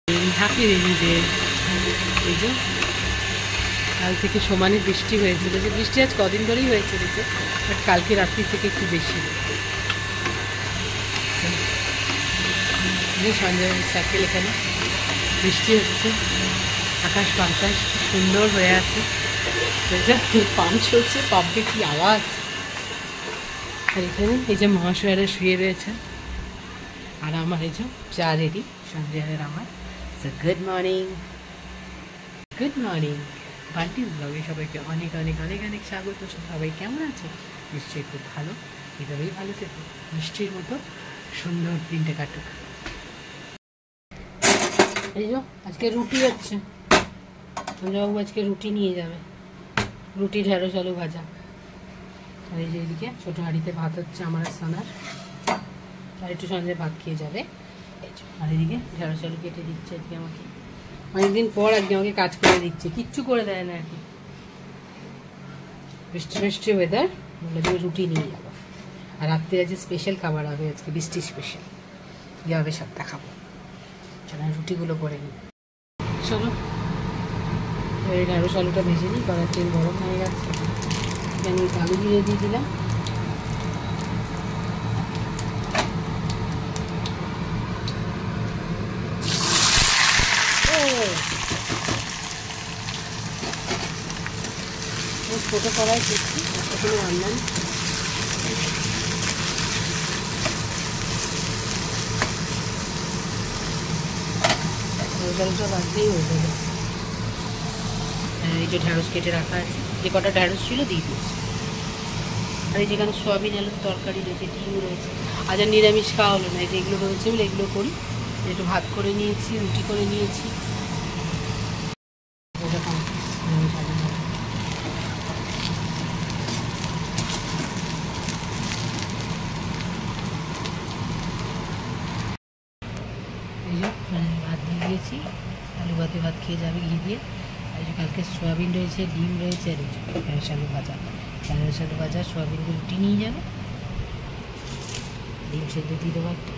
Happy rainy day. এই যে কাল থেকে সমানে বৃষ্টি হয়েছিল, যে বৃষ্টি আজ কদিন ধরেই হয়েছে যে, বাট কালকে রাত্রি থেকে একটু বেশি। সঞ্জয় সাইকেল, এখানে বৃষ্টি হচ্ছে, আকাশ বাতাস সুন্দর হয়ে আছে, পাম্প চলছে, পাম্পে কি আওয়াজ। আর এখানে এই যে মহাশয়েরা শুয়ে রয়েছে, আর আমার এই যে চা রেডি সঞ্জয়ের আমার। Good morning, good morning. বান্টিস ব্লগে সবাইকে অনেক অনেক অনেক অনেক স্বাগত। সবাই কেমন আছে? নিশ্চয়ই খুব ভালো, এভাবেই ভালো থেকো, মিষ্টির মতো সুন্দর দিনটা কাটুক। এই যে আজকে রুটি হচ্ছে, সঞ্জয়বাবু আজকে রুটি নিয়ে যাবে, রুটি ঢেঁড়স আলু ভাজা। আর এই যে এদিকে ছোটো হাঁড়িতে ভাত হচ্ছে আমার আর সোনার, আর একটু সঞ্জয় ভাত খেয়ে যাবে। আর এদিকে ঢেঁড়স আলু কেটে দিচ্ছে আজকে আমাকে, অনেকদিন পর আজকে আমাকে কাজ করে দিচ্ছে, কিচ্ছু করে দেয় না আর কি। বৃষ্টি বৃষ্টি ওয়েদার, বলে যে রুটি নিয়ে যাবো। আর রাত্রে আজকে স্পেশাল খাবার হবে, আজকে বৃষ্টি স্পেশাল কীভাবে সবটা খাবো। চলো রুটিগুলো করে নিই। চলো এই ঢেঁড়স আলুটা ভেজে নিই, কড়ার তেল গরম হয়ে গেছে, এখানে আলু দিয়ে দিয়ে দিলাম। ছোটো কড়াই করছি, কোনো রান্না নেই। ঢেঁড়সটা বাড়তেই হয়ে যাবে। এই যে ঢেঁড়স কেটে রাখা আছে, যে কটা ঢেঁড়স ছিল দিয়ে দিয়েছি। আর এই যেখানে সোয়াবিন আলুর তরকারি রয়েছে, ডিম রয়েছে। আজ আর নিরামিষ খাওয়া হলো না, যে এগুলো রয়েছে বলে এগুলো করি। একটু ভাত করে নিয়েছি, রুটি করে নিয়েছি। এই যে ভাত দিয়ে দিয়েছি, আলু ভাতে ভাত খেয়ে যাবে ঘি দিয়ে। আর এই যে কালকে সোয়াবিন রয়েছে, ডিম রয়েছে, আর এই যে ঢেঁড়স আলু ভাজা। ঢেঁড়স আলু ভাজা, সোয়াবিনকে রুটি নিয়ে যাবে, ডিম সেদ্ধ দিয়ে দেবো একটা।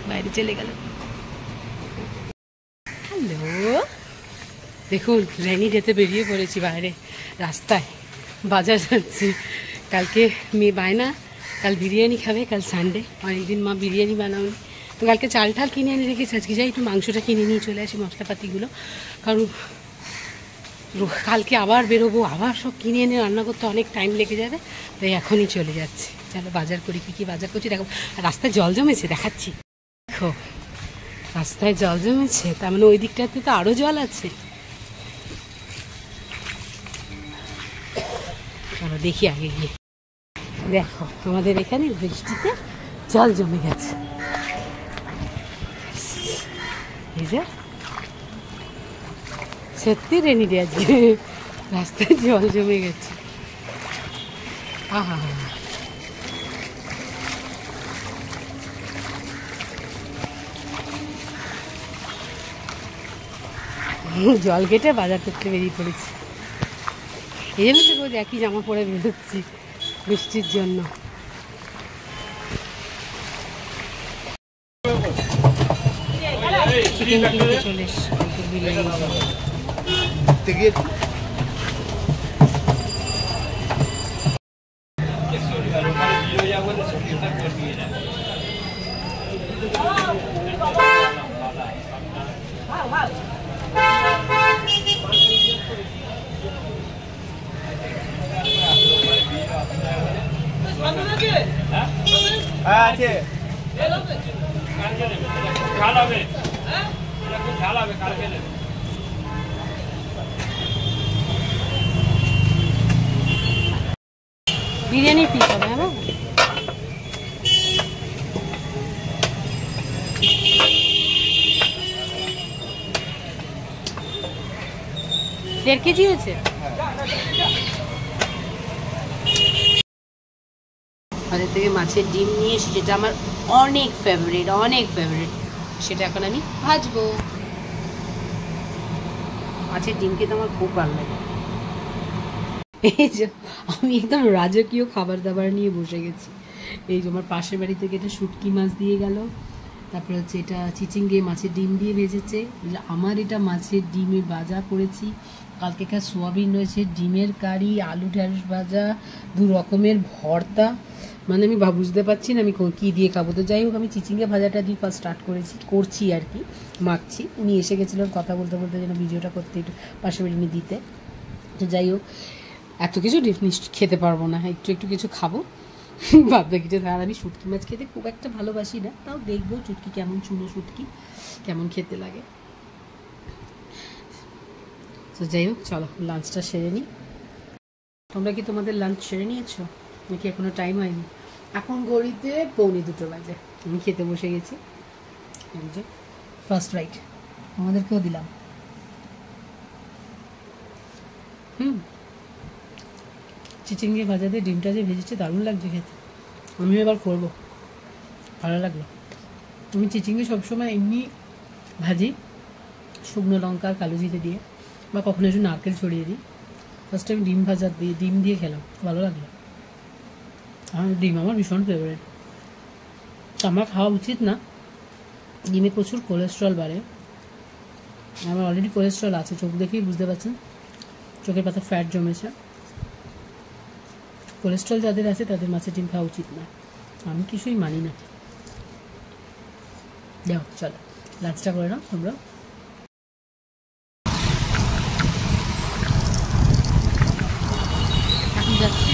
বাইরে চলে গেল। হ্যালো, দেখুন রেনি ডেতে বেরিয়ে পড়েছি বাইরে রাস্তায়, বাজার যাচ্ছি। কালকে মেয়ে বায়না, কাল বিরিয়ানি খাবে, কাল সানডে, অনেকদিন মা বিরিয়ানি বানাওনি, তো কালকে চাল ঠাল কিনে এনে রেখেছি। আজকে যাই একটু মাংসটা কিনে নিয়ে চলে আসি, মশলাপাতিগুলো, কারণ কালকে আবার বেরোবো, আবার সব কিনে এনে রান্না করতে অনেক টাইম লেগে যাবে, তাই এখনই চলে যাচ্ছি। চলো বাজার করি, কী কী বাজার করছি দেখো। রাস্তায় জল জমেছে, দেখাচ্ছি দেখো, রাস্তায় জল জমেছে, তার মানে ওই দিকটাতে তো আরও জল আছে। চলো দেখি আগে গিয়ে। দেখো আমাদের এখানে বৃষ্টিতে জল জমে গেছে, এই যে সত্যি রেনি ডে আজকে, রাস্তায় জল জমে গেছে। আহা, জল কেটে বাজার করতে বেরিয়ে পড়েছি। এই জন্য তো রোজ একই জামা পরে বেরোচ্ছি বৃষ্টির জন্য। চিকেন কিনতে চলে এসছি, বিরিয়ানি। বিরিয়ানি পিস হবে, হ্যাঁ 1.5 কেজি হয়েছে। বাজার থেকে মাছের ডিম নিয়ে এসে, যেটা আমার অনেক ফেভারিট, সেটা এখন আমি ভাজবো। মাছের ডিম খেতে আমার খুব ভালো লাগে। এই যে আমি একদম রাজকীয় খাবার দাবার নিয়ে বসে গেছি। এই যে আমার পাশের বাড়ি থেকে একটা শুটকি মাছ দিয়ে গেল, তারপরে হচ্ছে এটা চিচিঙ্গে মাছের ডিম দিয়ে ভেজেছে। আমার এটা মাছের ডিমে ভাজা করেছি। কালকেকার সোয়াবিন রয়েছে, ডিমের কারি, আলু ঢ্যাঁড়স ভাজা, 2 রকমের ভর্তা। মানে আমি বুঝতে পারছি না আমি কী দিয়ে খাবো। তো যাই হোক, আমি চিচিঙ্গে ভাজাটা দিয়ে ফার্স্ট স্টার্ট করছি আর কি, মাখছি। উনি এসে গেছিলেন কথা বলতে বলতে, যেন ভিডিওটা করতে একটু পাশে বেরিয়ে দিতে। তো যাই হোক, এত কিছু খেতে পারবো না, একটু কিছু খাবো, ভাবতে কিছু। আর আমি শুটকি মাছ খেতে খুব একটা ভালোবাসি না, তাও দেখবো শুটকি কেমন, চুনো শুটকি কেমন খেতে লাগে। তো যাই হোক, চলো লাঞ্চটা সেরে নিই। তোমরা কি তোমাদের লাঞ্চ সেরে নিয়েছো নাকি এখনো টাইম হয়নি? এখন ঘড়িতে 1:45 বাজে, আমি খেতে বসে গেছি। ফার্স্ট রাইট আমাদেরকেও দিলাম। চিচিঙ্গে ভাজা দিয়ে ডিমটা যে ভেজেছে দারুণ লাগছে খেতে। আমি এবার করবো, ভালো লাগলো। আমি চিচিঙ্গে সবসময় এমনি ভাজি, শুকনো লঙ্কা কালো জিরে দিয়ে, বা কখনো একটু নারকেল ছড়িয়ে দিই। ফার্স্ট টাইম ডিম দিয়ে খেলাম, ভালো লাগলো। ডিম আমার ভীষণ ফেভারিট। আমার খাওয়া উচিত না, ডিমে প্রচুর কোলেস্ট্রল বাড়ে। আমার অলরেডি কোলেস্ট্রল আছে, চোখ দেখেই বুঝতে পারছেন, চোখের পাতা ফ্যাট জমেছে। কোলেস্ট্রল যাদের আছে তাদের মাছের ডিম খাওয়া উচিত না, আমি কিছুই মানি না। যাও চলো লাঞ্চটা করে নাও তোমরা। এখন যাচ্ছি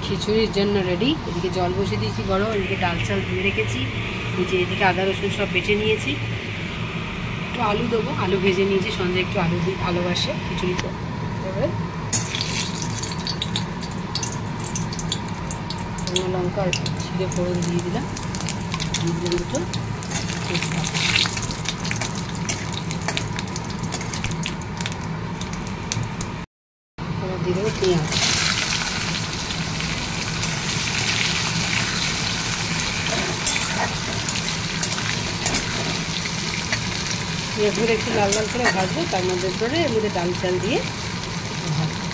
খিচুড়ির জন্য রেডি। এদিকে জল বসিয়ে দিয়েছি গরম, এদিকে ডাল চাল ধুয়ে রেখেছি, এদিকে আদা রসুন সব বেটে নিয়েছি। একটু আলু দেবো, আলু ভেজে নিয়েছি, সঞ্জয় একটু আলু দিয়ে ভালোবাসে খিচুড়িতে। এবারে শুকনো লঙ্কা ছিঁড়ে ফোড়ন দিয়ে দিলাম, দুটো তেজপাতা, এবার দিয়ে দেবো পেঁয়াজ। পেঁয়াজগুলো একটু লাল লাল করে ভাজবো, তার মধ্যে ধরে এর মধ্যে ডাল চাল দিয়ে ভাজবো।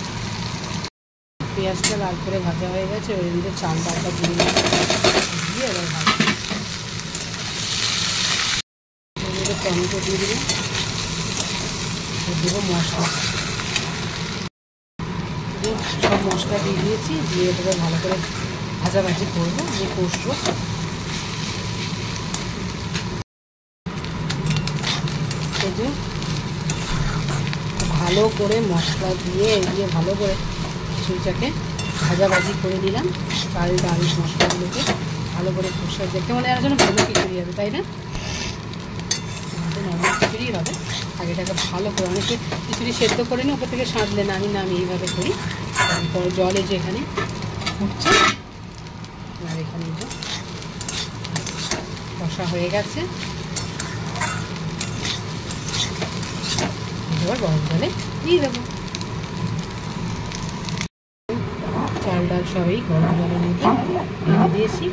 পেঁয়াজটা লাল করে ভাজা হয়ে গেছে, ওর মধ্যে চাল ডালটা দিয়ে এবার ভাজবো। এর মধ্যে টমেটো দিয়ে দিলাম, দেবো মশলা, সব মশলা দিয়ে দিয়েছি, দিয়ে এটাকে ভালো করে ভাজাভাজি করবো, দিয়ে কষবো। ভালো করে মশলা দিয়ে ভালো করে খিচুড়িটাকে ভাজাভাজি করে দিলাম। চাল ডাল মশলাগুলোকে ভালো করে কষে, দেখতে মনে হয় যেন ভালো খিচুড়ি হবে, তাই না? আমাদের নর্মাল খিচুড়ি হবে। আগেটাকে ভালো করে, অনেকে খিচুড়ি সেদ্ধ করে নিই, ওপর থেকে সাঁতলে না, আমি এইভাবে করি। তারপর জলে যেখানে ফুটছে, আর এখানে কষা হয়ে গেছে, এবার গরম জলে দিয়ে দেবো। চাল ডাল সবই গরম জলের মধ্যে দিয়ে দিয়েছি।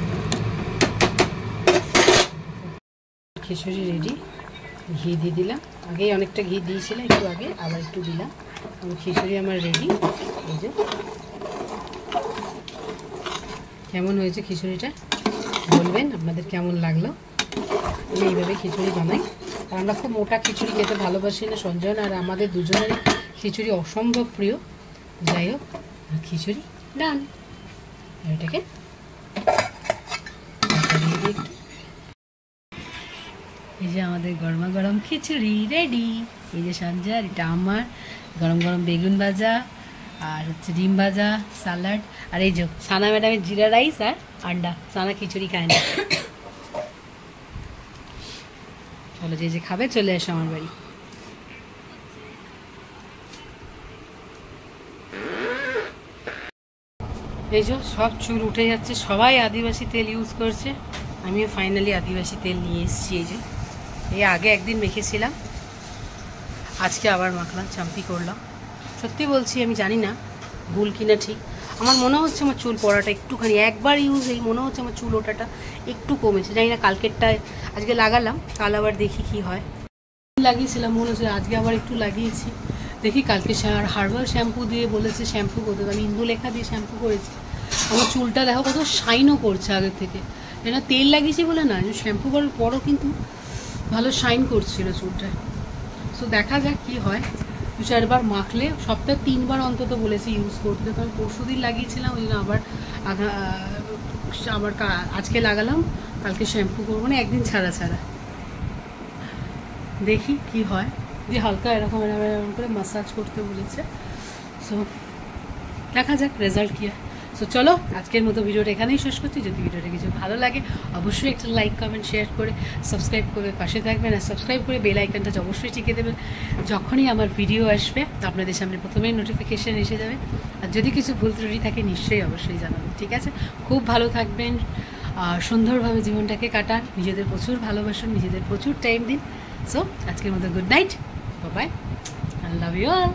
খিচুড়ি রেডি, ঘি দিয়ে দিলাম। আগেই অনেকটা ঘি দিয়েছিলাম, একটু আগে আবার একটু দিলাম। খিচুড়ি আমার রেডি। এই যে কেমন হয়েছে খিচুড়িটা বলবেন, আপনাদের কেমন লাগলো। আমি এইভাবে খিচুড়ি বানাই, আর আমরা খুব মোটা খিচুড়ি খেতে ভালোবাসি না, সঞ্জয় আর আমাদের দুজনেরই খিচুড়ি অসম্ভব প্রিয়। যাই হোক, খিচুড়ি ডান। এটাকে এই যে আমাদের গরমা গরম খিচুড়ি রেডি। এই যে সঞ্জয়, এটা আমার গরম গরম বেগুন ভাজা, আর হচ্ছে ডিম ভাজা, স্যালাড, আর এই যে সানা ম্যাডামের জিরা রাইস আর আন্ডা। সানা খিচুড়ি খায় না। চলো, যে যে খাবে চলে এসো আমার বাড়ি। এই যে সব চুল উঠে যাচ্ছে, সবাই আদিবাসী তেল ইউজ করছে, আমিও ফাইনালি আদিবাসী তেল নিয়ে এসেছি। এই যে এই আগে একদিন মেখেছিলাম, আজকে আবার মাখলাম, চাম্পি করলাম। সত্যি বলছি, আমি জানি না ভুল কিনা ঠিক, আমার মনে হচ্ছে আমার চুল পড়াটা একটুখানি একবার ইউজ এই মনে হচ্ছে আমার চুল ওঠাটা একটু কমেছে। জানি না, কালকেরটায় আজকে লাগালাম, কাল আবার দেখি কি হয়। লাগিয়েছিলাম মনে হচ্ছে, আজকে আবার একটু লাগিয়েছি, দেখি কালকে হার্বাল শ্যাম্পু দিয়ে বলেছে শ্যাম্পু করতে, আমি ইন্দুলেখা দিয়ে শ্যাম্পু করেছি। আমার চুলটা দেখো কত শাইনও করছে আগের থেকে, এটা তেল লাগিয়েছি বলে না, শ্যাম্পু করার পরও কিন্তু ভালো শাইন করছিল চুলটা। সো দেখা যাক কি হয়, 2-4 বার মাখলে, সপ্তাহে 3 বার অন্তত বলেছি ইউজ করতে। তো আমি পরশুদিন লাগিয়েছিলাম, ওই জন্য আবার আজকে লাগালাম, কালকে শ্যাম্পু করবো, মানে একদিন ছাড়া ছাড়া। দেখি কি হয়, যে হালকা এরকম এরকম করে মাসাজ করতে বলেছে। সো দেখা যাক রেজাল্ট কী হয়। সো চলো, আজকের মতো ভিডিওটা এখানেই শেষ করছি। যদি ভিডিওটা কিছু ভালো লাগে অবশ্যই একটা লাইক, কমেন্ট, শেয়ার করে সাবস্ক্রাইব করে পাশে থাকবেন, আর সাবস্ক্রাইব করে বেল আইকনটা অবশ্যই টিকে দেবেন। যখনই আমার ভিডিও আসবে আপনাদের সামনে প্রথমেই নোটিফিকেশান এসে যাবে। আর যদি কিছু ভুল ত্রুটি থাকে নিশ্চয়ই অবশ্যই জানাবেন, ঠিক আছে? খুব ভালো থাকবেন, সুন্দরভাবে জীবনটাকে কাটান, নিজেদের প্রচুর ভালোবাসুন, নিজেদের প্রচুর টাইম দিন। সো আজকের মতো good night, bye, I love you all.